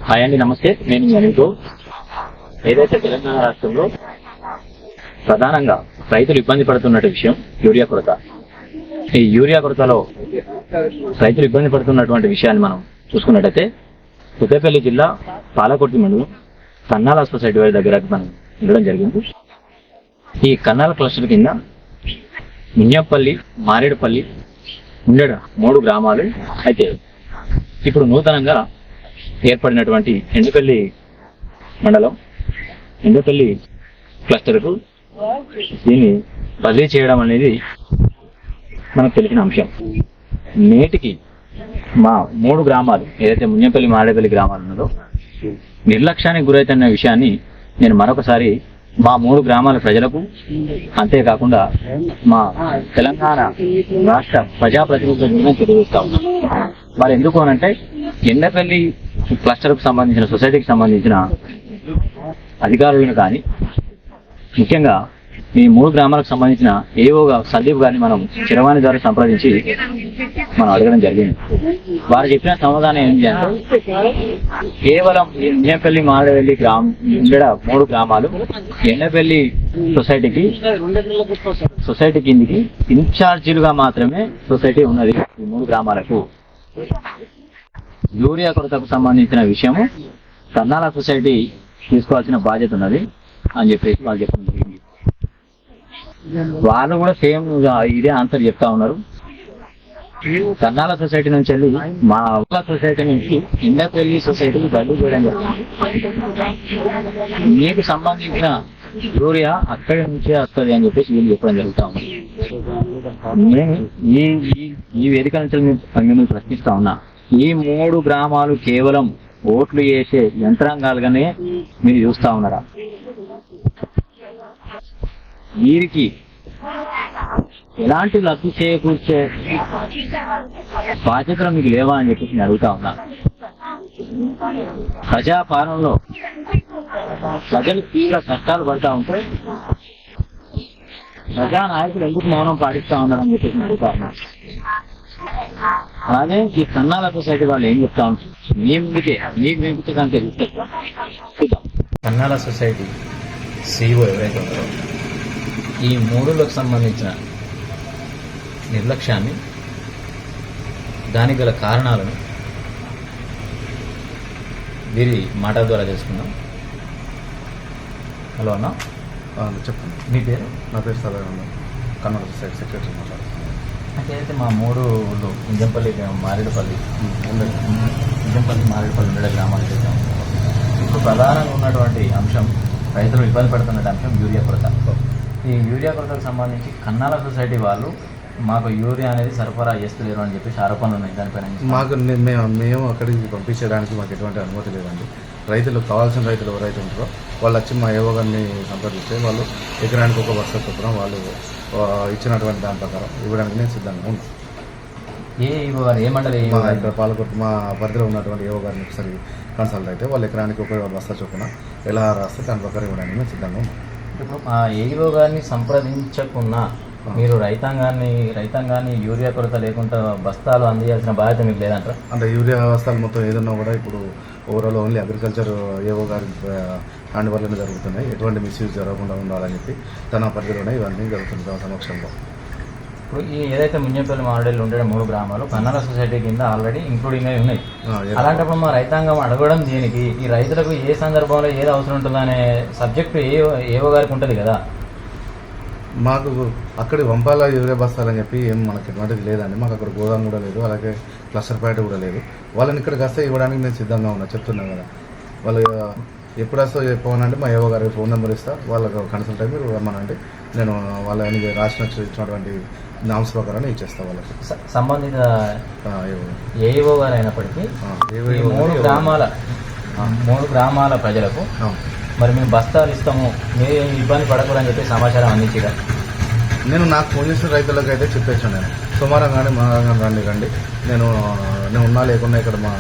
Hi అండి, నమస్తే. నేను మీకు ఏదైతే తెలంగాణ రాష్ట్రంలో ప్రధానంగా రైతులు ఇబ్బంది పడుతున్న విషయం యూరియా కొరత. ఈ యూరియా కొరతలో రైతులు ఇబ్బంది పడుతున్నటువంటి విషయాన్ని మనం చూసుకున్నట్టయితే పెద్దపల్లి జిల్లా పాలకుర్తి మండలం కన్నాల సొసైటీ వారి దగ్గరకు మనం వెళ్ళడం జరిగింది. ఈ కన్నాల క్లస్టర్ కింద మున్యపల్లి, మారేడుపల్లి, ఉండడ 3 గ్రామాలు. అయితే ఇప్పుడు నూతనంగా ఏర్పడినటువంటి ఎండపల్లి మండలం, ఎండపల్లి క్లస్టర్కు దీన్ని బదిలీ చేయడం అనేది మనకు తెలిసిన అంశం. నేటికి మా 3 గ్రామాలు ఏదైతే మున్యపల్లి, మారేడుపల్లి గ్రామాలు ఉన్నదో నిర్లక్ష్యానికి గురైతున్న విషయాన్ని నేను మరొకసారి మా 3 గ్రామాల ప్రజలకు, అంతేకాకుండా మా తెలంగాణ రాష్ట్ర ప్రజాప్రతినిధులను తెలియజేస్తా ఉన్నాం. మరి ఎందుకు అనంటే ఎండపల్లి క్లస్టర్కు సంబంధించిన, సొసైటీకి సంబంధించిన అధికారులను కానీ, ముఖ్యంగా ఈ 3 గ్రామాలకు సంబంధించిన ఏవోగా సందీప్ గారిని మనం చిరవాణి ద్వారా సంప్రదించి మనం అడగడం జరిగింది. వారు చెప్పిన సమాధానం ఏంటి అంటే కేవలం ఎండపల్లి, మారేడుపల్లి ఉండడ 3 గ్రామాలు ఎండపల్లి సొసైటీ కిందికి ఇన్ఛార్జీలుగా మాత్రమే సొసైటీ ఉన్నది. ఈ 3 గ్రామాలకు యూరియా కొరతకు సంబంధించిన విషయము కన్నాల సొసైటీ తీసుకోవాల్సిన బాధ్యత ఉన్నది అని చెప్పేసి వాళ్ళు చెప్పడం జరిగింది. వాళ్ళు కూడా సేమ్ ఇదే ఆన్సర్ చెప్తా ఉన్నారు. కన్నాల సొసైటీ నుంచి వెళ్ళి మా సొసైటీ నుంచి ఎండపల్లి సొసైటీకి బదిలీ చేయడం జరిగింది. మీకు సంబంధించిన యూరియా అక్కడి నుంచే వస్తుంది అని చెప్పేసి వీళ్ళు చెప్పడం జరుగుతా ఉంది. నేను ఈ వేదిక నుంచి మిమ్మల్ని ప్రశ్నిస్తా ఉన్నా, ఈ 3 గ్రామాలు కేవలం ఓట్లు వేసే యంత్రాంగాలుగానే మీరు చూస్తా ఉన్నారా? వీరికి ఎలాంటి లబ్ధి చేకూర్చే బాధ్యతలు మీకు లేవా అని చెప్పేసి నేను అడుగుతా ఉన్నా. ప్రజాపాలనలో ప్రజలు తీవ్ర కష్టాలు పడతా ఉంటే ప్రజానాయకులు ఎందుకు మౌనం పాటిస్తా ఉన్నారని చెప్పేసి నేను అడుగుతా ఉన్నా. అలాగే ఈ కన్నాల సొసైటీ వాళ్ళు ఏం చెప్తా ఉంటారు, మీకు కంటే కన్నాల సొసైటీ సిఇఓ ఎవరైతే ఉన్నారో ఈ 3లకు సంబంధించిన నిర్లక్ష్యాన్ని, దానికి గల కారణాలను వీరి మాటల ద్వారా తెలుసుకుందాం. హలో అన్న, చెప్పండి. మీ పేరు? నా పేరు సదానంద, కన్నడ సొసైటీ సెక్రటరీ మాట్లాడుతున్నాను. అయితే మా 3 ఇంజంపల్లి, మారేడుపల్లి ఉండడ గ్రామాలు అయితే ఇప్పుడు ప్రధానంగా ఉన్నటువంటి అంశం, రైతులు ఇబ్బంది పడుతున్న అంశం యూరియా కొరత. ఈ యూరియా కొరతకు సంబంధించి కన్నాల సొసైటీ వాళ్ళు మాకు యూరియా అనేది సరఫరా చేస్తలేరు అని చెప్పేసి ఆరోపణలు ఉన్నాయి. దానిపైన మేము అక్కడికి పంపించడానికి మాకు ఎటువంటి అనుమతి లేదండి. రైతులు కావాల్సిన రైతులు ఎవరైతే ఉంటారో వాళ్ళు వచ్చి మా ఏవో గారిని సంప్రదిస్తే వాళ్ళు ఎకరానికి 1 బస్తా చొప్పున వాళ్ళు ఇచ్చినటువంటి దాని ప్రకారం ఇవ్వడానికి నేను సిద్ధంగా ఉన్నాను. ఏ మండలి? ఇక్కడ పాలకొట్టు మా పరిధిలో ఉన్నటువంటి ఏవో గారిని ఒకసారి కన్సల్ట్ అయితే వాళ్ళు ఎకరానికి 1 బస్తా చొప్పున ఎలా రాస్తే దాని ప్రకారం ఇవ్వడానికి మేము సిద్ధంగా ఉన్నాం. ఇప్పుడు ఆ ఏఈఓ గారిని సంప్రదించకున్నా మీరు రైతాంగాన్ని యూరియా కొరత లేకుండా బస్తాలు అందించాల్సిన బాధ్యత మీకు లేదంటారా? అంటే యూరియా బస్తాలు మొత్తం ఏదన్నా కూడా ఇప్పుడు ఓవరాల్ ఓన్లీ అగ్రికల్చర్ ఏవో గారి హ్యాండ్ ఓవర్లోనే జరుగుతున్నాయి. ఎటువంటి మిస్యూజ్ జరగకుండా ఉండాలని చెప్పి తన పరిధిలోనే ఇవన్నీ జరుగుతుంది తమ సమక్షంలో. ఇప్పుడు ఈ ఏదైతే మున్యపల్లి, మారేడుపల్లి ఉండే 3 గ్రామాలు కన్నడ సొసైటీ కింద ఆల్రెడీ ఇంక్లూడింగ్ అయి ఉన్నాయి. అలాంటప్పుడు మా రైతాంగం అడగడం దేనికి? ఈ రైతులకు ఏ సందర్భంలో ఏది అవసరం ఉంటుందనే సబ్జెక్టు ఏవో గారికి ఉంటుంది కదా. మాకు అక్కడి వంపాల యూరియా బస్తాలని చెప్పి ఏం మనకి ఎటువంటిది లేదండి. మాకు అక్కడ గోదాం కూడా లేదు, అలాగే క్లస్టర్ ప్యాట్ కూడా లేదు. వాళ్ళని ఇక్కడికి వస్తే ఇవ్వడానికి నేను సిద్ధంగా ఉన్నా, చెప్తున్నాను కదా. వాళ్ళు ఎప్పుడు వస్తా చెప్పమనంటే మా ఏవో గారికి ఫోన్ నెంబర్ ఇస్తా, వాళ్ళకి కన్సల్ట్ అయ్యి మీరు రమ్మనంటే నేను వాళ్ళని ఇచ్చినటువంటి నామ్స్ ప్రకారం ఇచ్చేస్తా వాళ్ళకి. సంబంధిత ఏఓ గారు అయినప్పటికీ 3 గ్రామాల ప్రజలకు మరి మేము బస్తాలు ఇస్తాము, మీరు ఇబ్బంది పడకూడదని చెప్పి సమాచారం అందించగా నేను నాకు ఫోన్ చేసిన రైతులకు అయితే చెప్పేసాను. నేను సోమవారం కానీ మంగళవారం రండి, నేను ఉన్నా లేకున్నా ఇక్కడ మా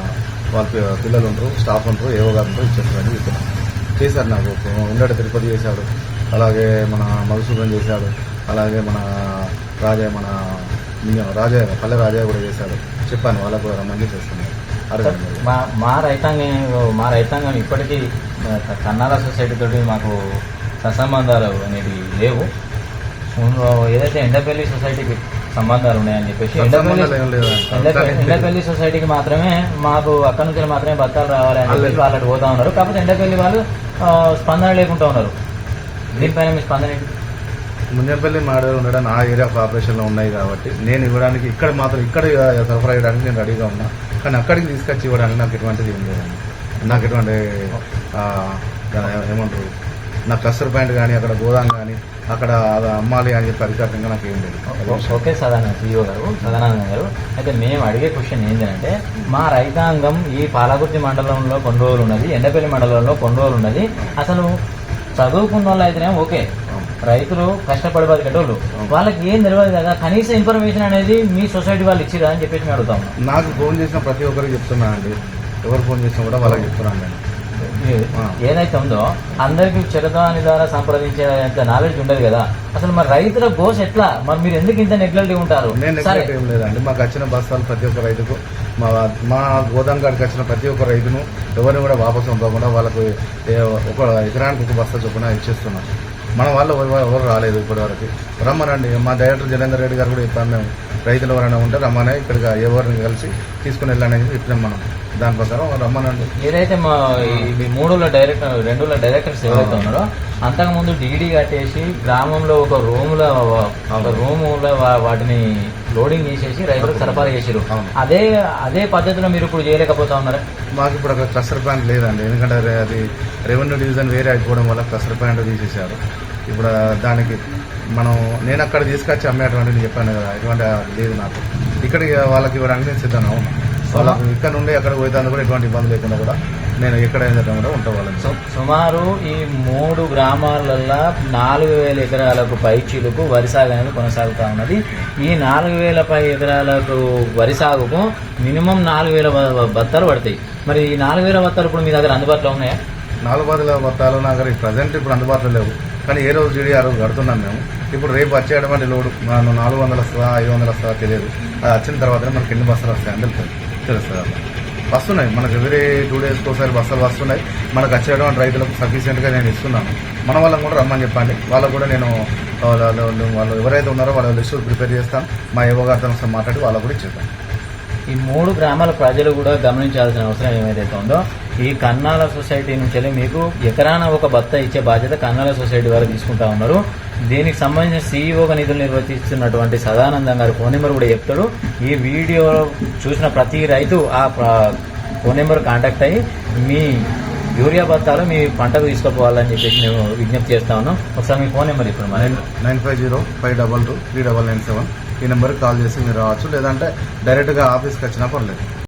వాళ్ళ పిల్లలు ఉంటారు, స్టాఫ్ ఉంటారు, ఏవో గారు ఉంటారు, ఇచ్చేస్తారని చెప్పాను. చేశారు. నాకు ఉండట తిరుపతి చేశాడు, అలాగే మన మధుసూదన్ చేశాడు, అలాగే మన రాజయ్య పల్లె రాజయ్య కూడా చేశాడు. చెప్పాను వాళ్ళకు కూడా రమ్మని చేస్తున్నారు. మా రైతాంగం ఇప్పటికీ కన్నాల సొసైటీ తోటి మాకు సత్సంబంధాలు అనేవి లేవు. ఏదైతే ఎండపల్లి సొసైటీకి సంబంధాలు ఉన్నాయని చెప్పేసి ఎండపల్లి సొసైటీకి మాత్రమే మాకు అక్కడి నుంచి మాత్రమే బత్తాలు రావాలి అని చెప్పి వాళ్ళకి పోతా ఉన్నారు. కాకపోతే ఎండపల్లి వాళ్ళు స్పందన లేకుండా ఉన్నారు. దీనిపైన మీ స్పందన ఏంటి? మున్యంపల్లి మాడలు ఉండడం నా ఏరియా ఆఫ్ ఆపరేషన్లో ఉన్నాయి కాబట్టి నేను ఇవ్వడానికి ఇక్కడ సరఫరా చేయడానికి నేను రెడీగా ఉన్నా. కానీ అక్కడికి తీసుకొచ్చి ఇవ్వడానికి నాకు ఎటువంటిది ఏం లేదండి. నాకు ఎటువంటి ఏమంటారు, నా క్లస్టర్ పాయింట్ కానీ అక్కడ గోదాం కానీ అక్కడ అమ్మాలి అని చెప్పి అధికారికంగా నాకు ఏం లేదు. ఓకే సదానంద గారు అయితే మేము అడిగే క్వశ్చన్ ఏంటంటే, మా రైతాంగం ఈ పాలకుర్తి మండలంలో కొన్ని రోజులు ఉన్నది, ఎండపల్లి మండలంలో కొన్ని రోజులు ఉన్నది. అసలు చదువుకున్న వాళ్ళు అయితేనే ఓకే, రైతులు కష్టపడి బతికేటోళ్ళు వాళ్ళకి ఏం తెలియదు కదా, కనీస ఇన్ఫర్మేషన్ అనేది మీ సొసైటీ వాళ్ళు ఇచ్చిరా అని చెప్పేసి మేము అడుగుతాము. నాకు ఫోన్ చేసిన ప్రతి ఒక్కరికి చెప్తున్నా అండి, ఎవరు ఫోన్ చేసినా కూడా వాళ్ళకి చెప్తున్నాను నేను. ఏదైతే ఉందో అందరికి చిరదాని ద్వారా సంప్రదించేంత నాలెడ్జ్ ఉండదు కదా. అసలు మరి రైతుల గోస్ ఎట్లా, మరి మీరు ఎందుకు ఇంత నెగ్లెక్ట్ ఉంటారు? నేను నెగ్లెక్ట్ ఏం లేదండి. మాకు వచ్చిన బస్తాలు ప్రతి ఒక్క రైతుకు మా గోదాం కాడికి వచ్చిన ప్రతి ఒక్క రైతును ఎవరిని కూడా వాపసు పంపకుండా వాళ్ళకు ఒక ఎకరానికి ఒక బస్తా చొప్పున ఇచ్చేస్తున్నాం. మన వాళ్ళు ఎవరు రాలేదు ఇప్పటివరకు. రమ్మనండి, మా డైరెక్టర్ జలేందర్ రెడ్డి గారు కూడా చెప్పాము, మేము రైతులు ఎవరైనా ఉంటే రమ్మనే ఇక్కడికి ఎవరిని కలిసి తీసుకుని వెళ్ళాలని చెప్పినాం. మనం దాని ప్రకారం రమ్మనండి. ఏదైతే మా ఈ రెండులో డైరెక్టర్స్ ఎవరైతే ఉన్నారో అంతకుముందు డిగ్రీ కట్టేసి గ్రామంలో ఒక రూములో వాటిని లోడింగ్ చేసేసి రైతులకు సరఫరా చేసారు. అదే పద్ధతిలో మీరు ఇప్పుడు చేయలేకపోతా ఉన్నారా? మాకు ఇప్పుడు అక్కడ క్లస్టర్ ప్లాంట్ లేదండి, ఎందుకంటే అది రెవెన్యూ డివిజన్ వేరే అయిపోవడం వల్ల క్లస్టర్ ప్లాంట్ తీసేశారు. ఇప్పుడు దానికి నేను అక్కడ తీసుకొచ్చి అమ్మేటువంటి చెప్పాను కదా, ఎటువంటి లేదు నాకు. ఇక్కడికి వాళ్ళకి ఇవ్వడానికి నేను సిద్ధంగా ఉన్నా. వాళ్ళకు ఇక్కడ నుండి అక్కడ పోయేదాన్ని కూడా ఎటువంటి ఇబ్బంది లేకుండా కూడా నేను ఎక్కడైనా కూడా ఉంటా వాళ్ళని. సుమారు ఈ 3 గ్రామాలల్లో 4,000 ఎకరాలకు పైచీలకు వరి సాగు అనేది కొనసాగుతూ ఉన్నది. ఈ 4,000 ఎకరాలకు వరి సాగుకు మినిమం 4,000 బత్తాలు పడతాయి. మరి ఈ 4,000 బత్తాలు ఇప్పుడు మీ దగ్గర అందుబాటులో ఉన్నాయా? 4,000 బత్తాలు నా దగ్గర ప్రజెంట్ ఇప్పుడు అందుబాటులో లేవు. కానీ ఏ రోజు జీడీ ఆ రోజు కడుతున్నాం మేము. ఇప్పుడు రేపు వచ్చేటువంటి లోడు 400 వస్తుందా 500 వస్తుందా తెలియదు. అది వచ్చిన తర్వాతనే మనకి ఎన్ని బస్సులు వస్తాయని తెలుస్తుంది. అలా వస్తున్నాయి మనకు ఎవ్రీ 2 డేస్కి ఒకసారి బస్సులు వస్తున్నాయి. మనకు వచ్చేటువంటి రైతులకు సఫిషియెంట్గా నేను ఇస్తున్నాను. మన వాళ్ళని కూడా రమ్మని చెప్పండి. వాళ్ళకు కూడా నేను వాళ్ళు ఎవరైతే ఉన్నారో వాళ్ళ లిస్టు ప్రిపేర్ చేస్తాను. మా ఏవో గారితో మాట్లాడి వాళ్ళకు కూడా ఇచ్చేస్తాను. ఈ 3 గ్రామాల ప్రజలు కూడా గమనించాల్సిన అవసరం ఏమైతే ఉందో, ఈ కన్నాల సొసైటీ నుంచి మీకు ఎకరాన ఒక బత్త ఇచ్చే బాధ్యత కన్నాల సొసైటీ వారు తీసుకుంటా ఉన్నారు. దీనికి సంబంధించిన సీఈఓగా నిధులు నిర్వర్తిస్తున్నటువంటి సదానందం గారు ఫోన్ నెంబర్ కూడా చెప్తాడు. ఈ వీడియో చూసిన ప్రతి రైతు ఆ ఫోన్ నెంబర్ కాంటాక్ట్ అయ్యి మీ యూరియా బత్తాలు మీ పంటకు తీసుకుపోవాలని చెప్పేసి మేము విజ్ఞప్తి చేస్తా ఉన్నాం. ఒకసారి మీ ఫోన్ నెంబర్ ఇప్పుడు 9505223997 ఈ నెంబర్కి కాల్ చేసి మీరు రావచ్చు, లేదంటే డైరెక్ట్గా ఆఫీస్కి వచ్చినా పర్లేదు.